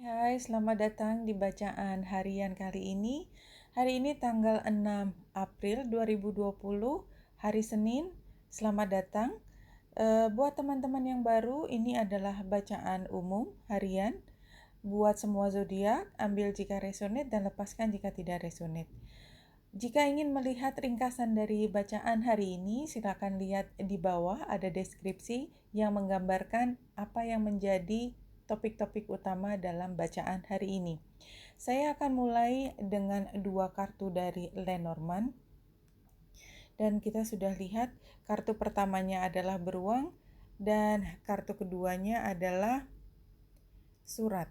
Hai, selamat datang di bacaan harian kali ini. Hari ini tanggal 6 April 2020, hari Senin. Selamat datang. Buat teman-teman yang baru, ini adalah bacaan umum harian. Buat semua zodiak, ambil jika resonate dan lepaskan jika tidak resonate. Jika ingin melihat ringkasan dari bacaan hari ini, silakan lihat di bawah ada deskripsi yang menggambarkan apa yang menjadi topik-topik utama dalam bacaan hari ini. Saya akan mulai dengan 2 kartu dari Lenormand. Dan kita sudah lihat kartu pertamanya adalah beruang dan kartu keduanya adalah surat.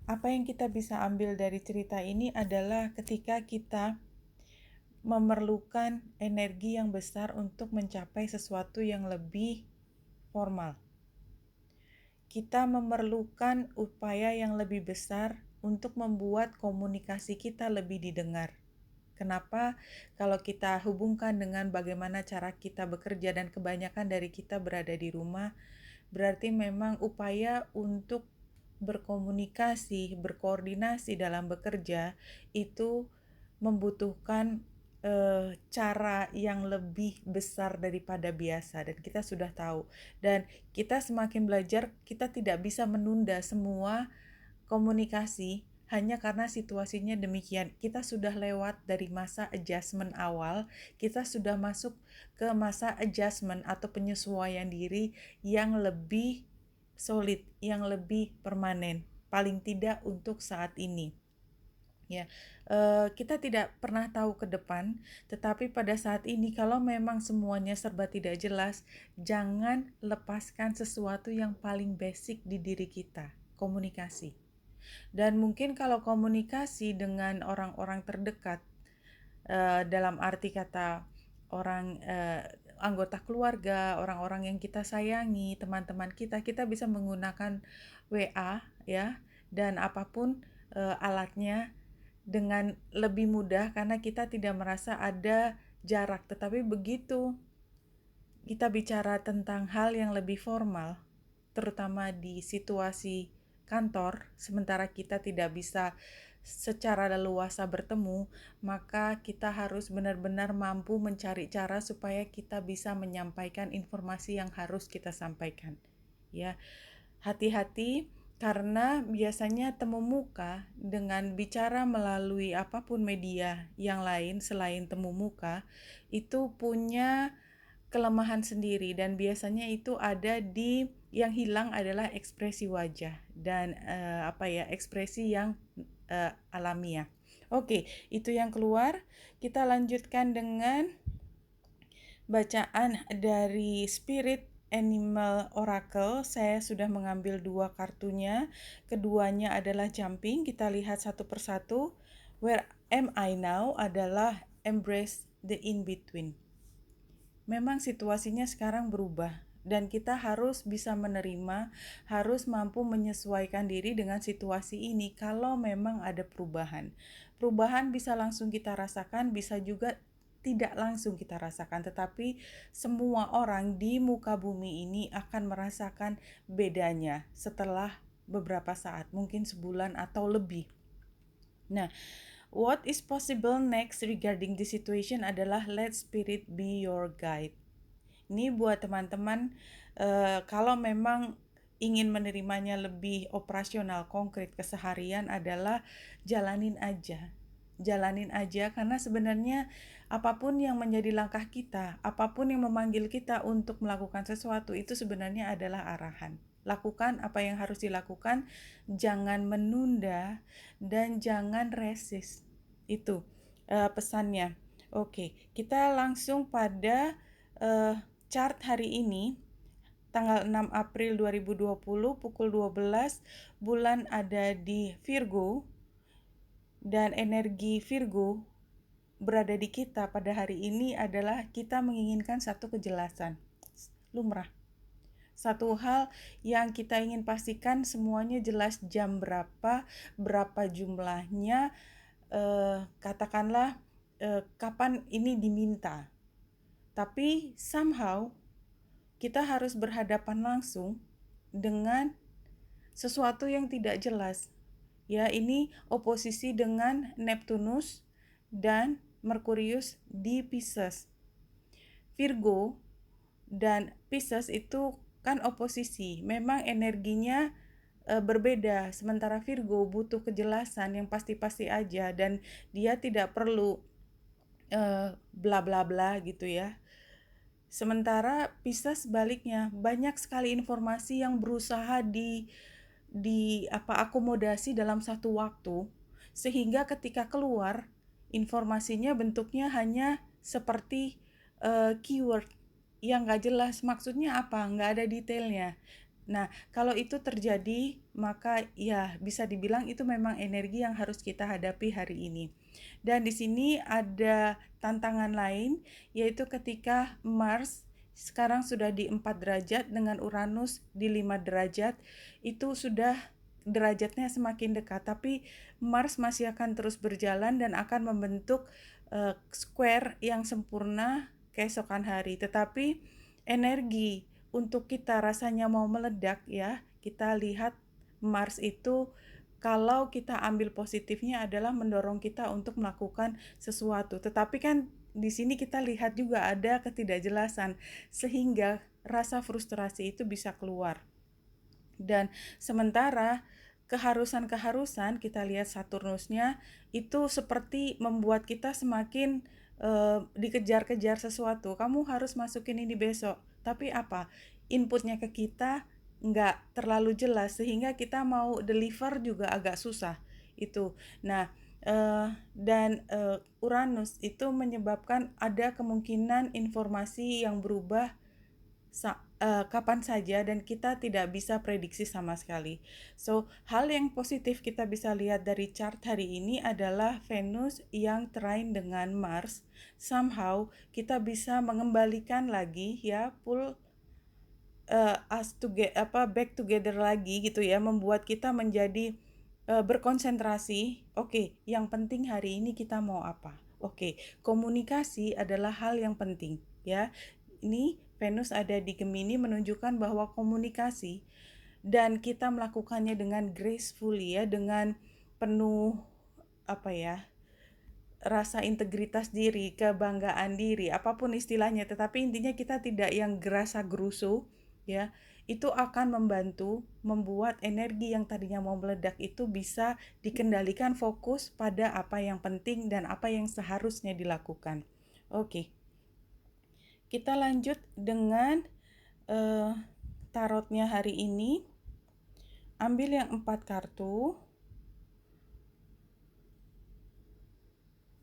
Apa yang kita bisa ambil dari cerita ini adalah ketika kita memerlukan energi yang besar untuk mencapai sesuatu yang lebih formal. Kita memerlukan upaya yang lebih besar untuk membuat komunikasi kita lebih didengar. Kenapa? Kalau kita hubungkan dengan bagaimana cara kita bekerja dan kebanyakan dari kita berada di rumah, berarti memang upaya untuk berkomunikasi, berkoordinasi dalam bekerja itu membutuhkan cara yang lebih besar daripada biasa, dan kita sudah tahu. Dan kita semakin belajar, kita tidak bisa menunda semua komunikasi hanya karena situasinya demikian. Kita sudah lewat dari masa adjustment awal, kita sudah masuk ke masa adjustment atau penyesuaian diri yang lebih solid, yang lebih permanen, paling tidak untuk saat ini. Ya, kita tidak pernah tahu ke depan, tetapi pada saat ini kalau memang semuanya serba tidak jelas, jangan lepaskan sesuatu yang paling basic di diri kita, komunikasi. Dan mungkin kalau komunikasi dengan orang-orang terdekat, dalam arti kata orang anggota keluarga, orang-orang yang kita sayangi, teman-teman kita, kita bisa menggunakan WA ya, dan apapun alatnya dengan lebih mudah karena kita tidak merasa ada jarak. Tetapi begitu kita bicara tentang hal yang lebih formal, terutama di situasi kantor, sementara kita tidak bisa secara leluasa bertemu, maka kita harus benar-benar mampu mencari cara supaya kita bisa menyampaikan informasi yang harus kita sampaikan. Ya, hati-hati karena biasanya temu muka dengan bicara melalui apapun media yang lain selain temu muka itu punya kelemahan sendiri, dan biasanya itu ada di yang hilang adalah ekspresi wajah dan ekspresi yang alamiah. Oke, itu yang keluar. Kita lanjutkan dengan bacaan dari Spirit Animal Oracle. Saya sudah mengambil 2 kartunya. Keduanya adalah jumping. Kita lihat satu persatu. Where am I now adalah embrace the in-between. Memang situasinya sekarang berubah dan kita harus bisa menerima, harus mampu menyesuaikan diri dengan situasi ini kalau memang ada perubahan. Perubahan bisa langsung kita rasakan, bisa juga tidak langsung kita rasakan, tetapi semua orang di muka bumi ini akan merasakan bedanya setelah beberapa saat, mungkin sebulan atau lebih. Nah, what is possible next regarding this situation adalah let spirit be your guide. Ini buat teman-teman kalau memang ingin menerimanya lebih operasional, konkret, keseharian adalah jalanin aja. Jalanin aja karena sebenarnya apapun yang menjadi langkah kita, apapun yang memanggil kita untuk melakukan sesuatu itu sebenarnya adalah arahan. Lakukan apa yang harus dilakukan, jangan menunda dan jangan resist. Itu pesannya. Oke, kita langsung pada chart hari ini, tanggal 6 April 2020 pukul 12, bulan ada di Virgo, dan energi Virgo berada di kita pada hari ini adalah kita menginginkan satu kejelasan, lumrah. Satu hal yang kita ingin pastikan semuanya jelas, jam berapa jumlahnya, katakanlah kapan ini diminta. Tapi somehow kita harus berhadapan langsung dengan sesuatu yang tidak jelas. Ya, ini oposisi dengan Neptunus dan Merkurius di Pisces. Virgo dan Pisces itu kan oposisi. Memang energinya berbeda. Sementara Virgo butuh kejelasan yang pasti-pasti aja dan dia tidak perlu bla bla bla gitu ya. Sementara Pisces sebaliknya, banyak sekali informasi yang berusaha akomodasi dalam satu waktu, sehingga ketika keluar informasinya bentuknya hanya seperti keyword yang nggak jelas maksudnya apa, nggak ada detailnya. Nah, kalau itu terjadi, maka ya bisa dibilang itu memang energi yang harus kita hadapi hari ini. Dan di sini ada tantangan lain, yaitu ketika Mars sekarang sudah di 4 derajat dengan Uranus di 5 derajat, itu sudah derajatnya semakin dekat, tapi Mars masih akan terus berjalan dan akan membentuk square yang sempurna keesokan hari. Tetapi energi untuk kita rasanya mau meledak ya, kita lihat Mars itu kalau kita ambil positifnya adalah mendorong kita untuk melakukan sesuatu. Tetapi kan di sini kita lihat juga ada ketidakjelasan sehingga rasa frustrasi itu bisa keluar. Dan sementara keharusan-keharusan kita lihat Saturnusnya itu seperti membuat kita semakin dikejar-kejar sesuatu. Kamu harus masukin ini besok. Tapi apa? Inputnya ke kita nggak terlalu jelas sehingga kita mau deliver juga agak susah itu. Nah, dan Uranus itu menyebabkan ada kemungkinan informasi yang berubah kapan saja dan kita tidak bisa prediksi sama sekali. So, hal yang positif kita bisa lihat dari chart hari ini adalah Venus yang trine dengan Mars. Somehow kita bisa mengembalikan lagi ya pull back together lagi gitu ya, membuat kita menjadi berkonsentrasi. Oke, yang penting hari ini kita mau apa? Oke, komunikasi adalah hal yang penting ya. Ini Venus ada di Gemini menunjukkan bahwa komunikasi dan kita melakukannya dengan gracefully ya, dengan penuh apa ya, rasa integritas diri, kebanggaan diri, apapun istilahnya, tetapi intinya kita tidak yang gerasa gerusu ya, itu akan membantu membuat energi yang tadinya mau meledak itu bisa dikendalikan, fokus pada apa yang penting dan apa yang seharusnya dilakukan. Oke. Kita lanjut dengan tarotnya hari ini. Ambil yang 4 kartu.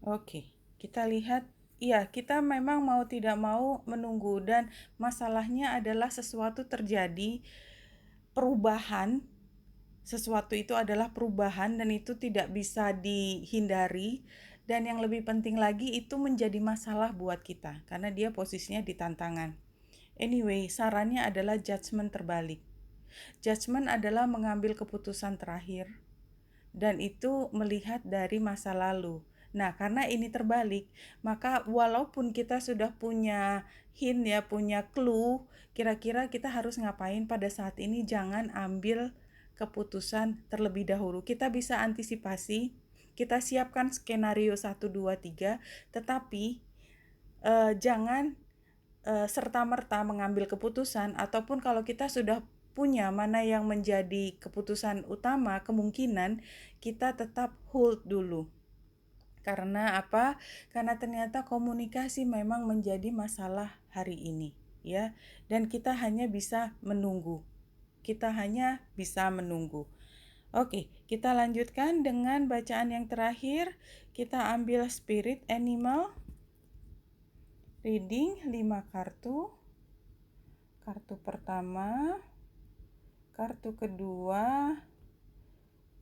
Oke, kita lihat. Iya, kita memang mau tidak mau menunggu dan masalahnya adalah sesuatu terjadi, perubahan. Sesuatu itu adalah perubahan dan itu tidak bisa dihindari. Dan yang lebih penting lagi itu menjadi masalah buat kita karena dia posisinya di tantangan. Anyway, sarannya adalah judgment terbalik. Judgment adalah mengambil keputusan terakhir dan itu melihat dari masa lalu. Nah, karena ini terbalik, maka walaupun kita sudah punya hint ya, punya clue, kira-kira kita harus ngapain pada saat ini, jangan ambil keputusan terlebih dahulu. Kita bisa antisipasi, kita siapkan skenario 1, 2, 3, tetapi jangan serta-merta mengambil keputusan, ataupun kalau kita sudah punya mana yang menjadi keputusan utama, kemungkinan kita tetap hold dulu. Karena apa? Karena ternyata komunikasi memang menjadi masalah hari ini, ya. Dan kita hanya bisa menunggu. Kita hanya bisa menunggu. Oke, kita lanjutkan dengan bacaan yang terakhir. Kita ambil spirit animal. Reading 5 kartu. Kartu pertama, kartu kedua,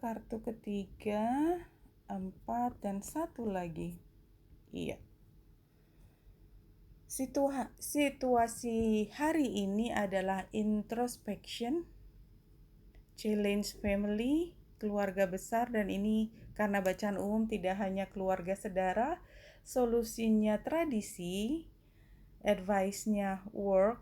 kartu ketiga, 4, dan 1 lagi. Iya. Situasi hari ini adalah introspection, challenge family, keluarga besar, dan ini karena bacaan umum tidak hanya keluarga sedara, solusinya tradisi, advice-nya work,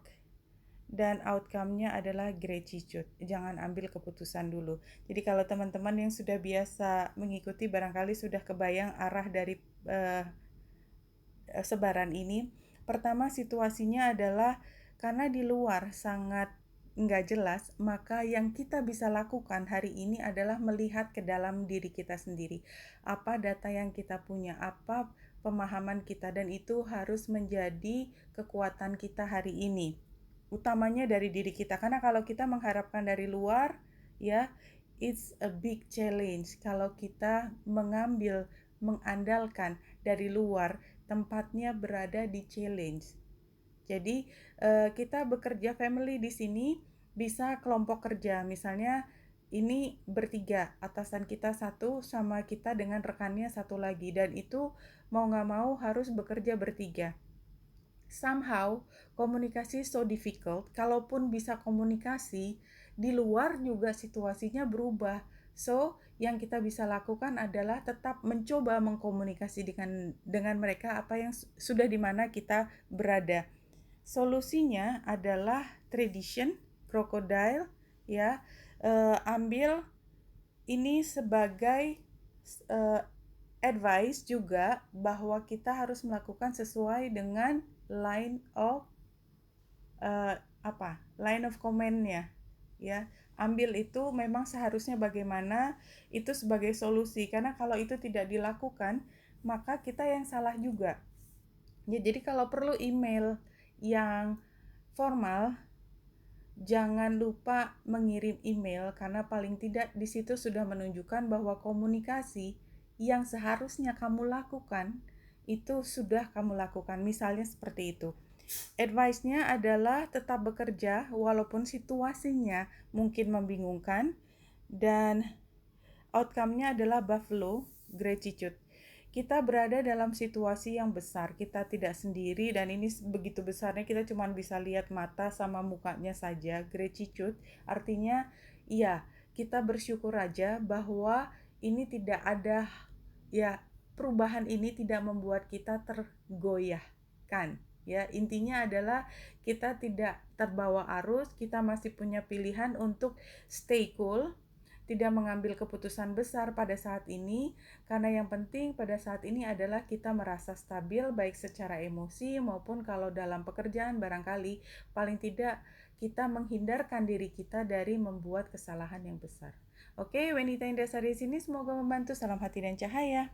dan outcome-nya adalah gratitude. Jangan ambil keputusan dulu. Jadi kalau teman-teman yang sudah biasa mengikuti barangkali sudah kebayang arah dari sebaran ini. Pertama, situasinya adalah karena di luar sangat nggak jelas, maka yang kita bisa lakukan hari ini adalah melihat ke dalam diri kita sendiri. Apa data yang kita punya, apa pemahaman kita, dan itu harus menjadi kekuatan kita hari ini. Utamanya dari diri kita, karena kalau kita mengharapkan dari luar, ya, it's a big challenge. Kalau kita mengandalkan dari luar, tempatnya berada di challenge. Jadi kita bekerja family di sini bisa kelompok kerja, misalnya ini bertiga, atasan kita satu sama kita dengan rekannya satu lagi, dan itu mau nggak mau harus bekerja bertiga. Somehow komunikasi so difficult, kalaupun bisa komunikasi, di luar juga situasinya berubah. So, yang kita bisa lakukan adalah tetap mencoba mengkomunikasi dengan mereka apa yang sudah di mana kita berada. Solusinya adalah tradition, crocodile, ya. Ambil ini sebagai advice juga bahwa kita harus melakukan sesuai dengan line of command-nya, ya. Ambil itu memang seharusnya bagaimana itu sebagai solusi, karena kalau itu tidak dilakukan maka kita yang salah juga. Ya, jadi kalau perlu email yang formal, jangan lupa mengirim email, karena paling tidak di situ sudah menunjukkan bahwa komunikasi yang seharusnya kamu lakukan itu sudah kamu lakukan. Misalnya seperti itu. Advice-nya adalah tetap bekerja walaupun situasinya mungkin membingungkan, dan outcome-nya adalah buffalo, gratitude. Kita berada dalam situasi yang besar, kita tidak sendiri, dan ini begitu besarnya kita cuma bisa lihat mata sama mukanya saja. Gratitude artinya, iya, kita bersyukur aja bahwa ini tidak ada, ya, perubahan ini tidak membuat kita tergoyahkan. Ya, intinya adalah kita tidak terbawa arus, kita masih punya pilihan untuk stay cool, tidak mengambil keputusan besar pada saat ini, karena yang penting pada saat ini adalah kita merasa stabil baik secara emosi maupun kalau dalam pekerjaan, barangkali paling tidak kita menghindarkan diri kita dari membuat kesalahan yang besar. Oke, Wanita Indah Sari sini semoga membantu. Salam hati dan cahaya.